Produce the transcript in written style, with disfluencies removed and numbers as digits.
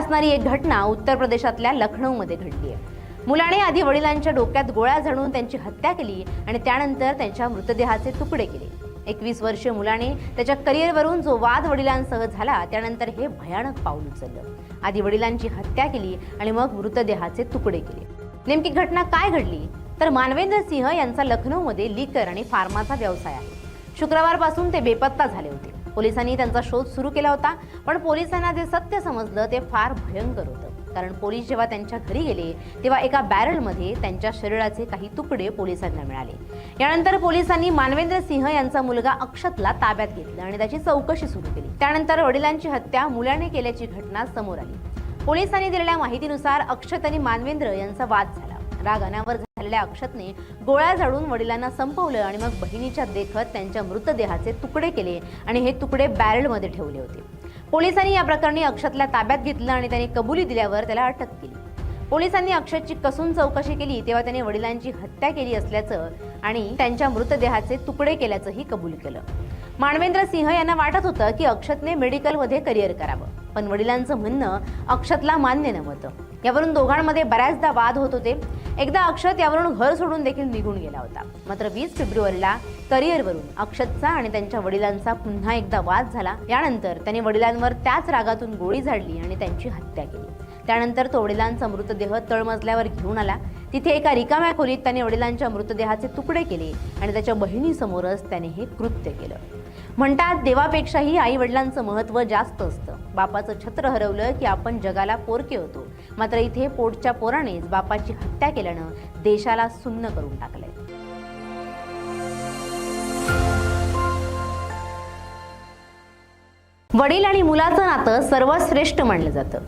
असणारी एक घटना उत्तर प्रदेशातल्या लखनौमध्ये घडली आहे। मुलाने आधी वडिलांच्या डोक्यात गोळ्या झाडून त्यांची हत्या केली आणि त्यानंतर त्यांच्या मृतदेहाचे तुकडे केले। 21 वर्षीय मुलाने त्याच्या करिअरवरून जो वाद वडिलांसह झाला त्यानंतर हे भयानक पाऊल उचललं। आधी वडिलांची हत्या केली आणि मग मृतदेहाचे तुकडे केले। नेमकी घटना काय घडली तर मानवेंद्र सिंह यांचा लखनौमध्ये लिकर आणि फार्माचा व्यवसाय आहे। शुक्रवारपासून ते बेपत्ता झाले होते। पोलिसांनी त्यांचा शोध सुरू केला होता, पण पोलिसांना जे सत्य समजलं ते फार भयंकर होतं। कारण पोलीस जेव्हा त्यांच्या घरी गेले तेव्हा एका बॅरलमध्ये त्यांच्या शरीराचे काही तुकडे पोलिसांना मिळाले। यानंतर पोलिसांनी मानवेंद्र सिंह यांचा मुलगा अक्षतला ताब्यात घेतलं आणि त्याची चौकशी सुरू केली। त्यानंतर वडिलांची हत्या मुलाने केल्याची घटना समोर आली। पोलिसांनी दिलेल्या माहितीनुसार अक्षत आणि मानवेंद्र यांचा वाद झाला। राग अनावर झालेल्या अक्षतने गोळ्या झाडून वडिलांना संपवलं आणि मग बहिणीच्या देखत त्यांच्या मृतदेहाचे तुकडे केले आणि हे तुकडे बॅरलमध्ये ठेवले होते। पोलिसांनी या प्रकरणी अक्षतला ताब्यात घेतलं आणि त्याने कबुली दिल्यावर त्याला अटक केली। पोलिसांनी अक्षतची कसून चौकशी केली तेव्हा त्याने वडिलांची हत्या केली असल्याचं आणि त्यांच्या मृतदेहाचे तुकडे केल्याचंही कबूल केलं। मानवेंद्र सिंह यांना वाटत होतं की अक्षतने मेडिकलमध्ये करिअर करावं, पण वडिलांचं म्हणणं अक्षतला मान्य नव्हतं। यावरून दोघांमध्ये बऱ्याचदा वाद होत होते। एकदा अक्षत यावरून घर सोडून देखील निघून गेला होता। मात्र 20 फेब्रुवारीला करिअरवरून अक्षतचा आणि त्यांच्या वडिलांचा पुन्हा एकदा वाद झाला। यानंतर त्याने वडिलांवर त्याच रागातून गोळी झाडली आणि त्यांची हत्या केली। त्यानंतर तो वडिलांचा मृतदेह तळमजल्यावर घेऊन आला। तिथे एका रिकाम्या खोलीत त्याने वडिलांच्या मृतदेहाचे तुकडे केले आणि त्याच्या बहिणीसमोरच त्याने हे कृत्य केलं। म्हणतात देवापेक्षाही आई वडिलांचं महत्त्व जास्त असतं। बापाचं छत्र हरवलं की आपण जगाला पोरके होतो, मात्र इथे पोटच्या पोरानेच बापाची हत्या केल्यानं देशाला सुन्न करून टाकलंय। वडील आणि मुलाचं नातं सर्वश्रेष्ठ मानलं जातं।